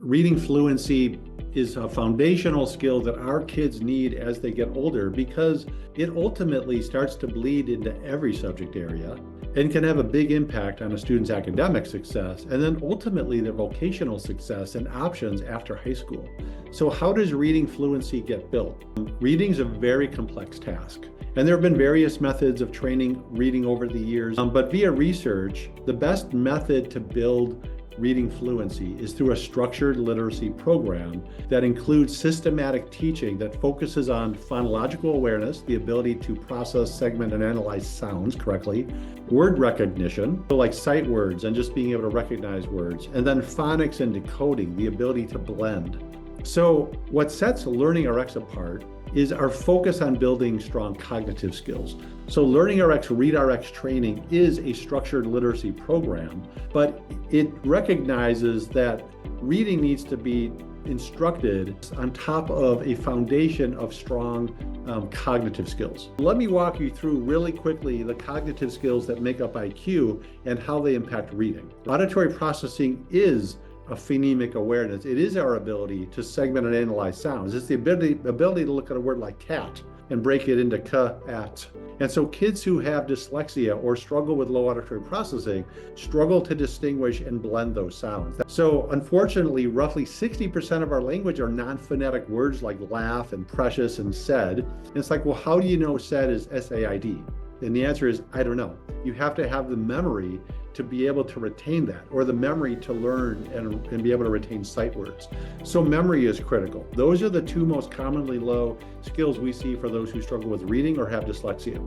reading fluency is a foundational skill that our kids need as they get older because it ultimately starts to bleed into every subject area and can have a big impact on a student's academic success and then ultimately their vocational success and options after high school. So how does reading fluency get built? Reading is a very complex task. And there have been various methods of training reading over the years, but via research, the best method to build reading fluency is through a structured literacy program that includes systematic teaching that focuses on phonological awareness, the ability to process, segment, and analyze sounds correctly, word recognition, so like sight words and just being able to recognize words, and then phonics and decoding, the ability to blend. So what sets LearningRx apart is our focus on building strong cognitive skills. So LearningRx ReadRx training is a structured literacy program, but it recognizes that reading needs to be instructed on top of a foundation of strong cognitive skills. Let me walk you through really quickly the cognitive skills that make up IQ and how they impact reading. Auditory processing is a phonemic awareness. It is our ability to segment and analyze sounds. It's the ability to look at a word like cat and break it into k, at. And so kids who have dyslexia or struggle with low auditory processing struggle to distinguish and blend those sounds. So unfortunately, roughly 60% of our language are non-phonetic words like laugh and precious and said. And it's like, well, how do you know said is S-A-I-D? And the answer is, I don't know. You have to have the memory to be able to retain that, or the memory to learn and be able to retain sight words. So memory is critical. Those are the two most commonly low skills we see for those who struggle with reading or have dyslexia.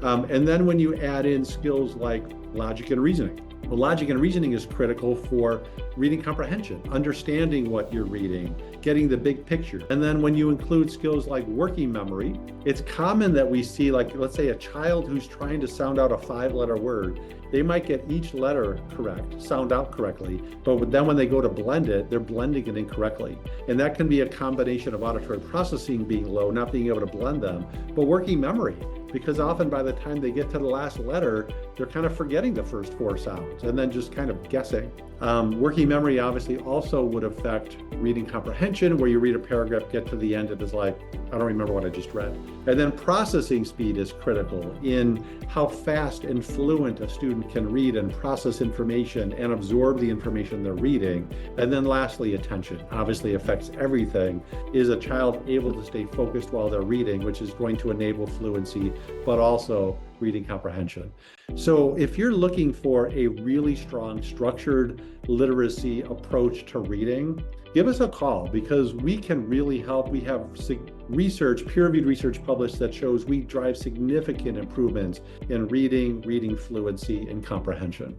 And then when you add in skills like logic and reasoning, well, logic and reasoning is critical for reading comprehension, understanding what you're reading, getting the big picture. And then when you include skills like working memory, it's common that we see, like, let's say a child who's trying to sound out a 5-letter word, they might get each letter correct, sound out correctly, but then when they go to blend it, they're blending it incorrectly. And that can be a combination of auditory processing being low, not being able to blend them, but working memory, because often by the time they get to the last letter, they're kind of forgetting the first 4 sounds and then just kind of guessing. Working memory obviously also would affect reading comprehension, where you read a paragraph, get to the end, it is like, I don't remember what I just read. And then processing speed is critical in how fast and fluent a student can read and process information and absorb the information they're reading. And then lastly, attention obviously affects everything. Is a child able to stay focused while they're reading, which is going to enable fluency, but also reading comprehension. So if you're looking for a really strong structured literacy approach to reading, give us a call because we can really help. We have research, peer-reviewed research published that shows we drive significant improvements in reading fluency, and comprehension.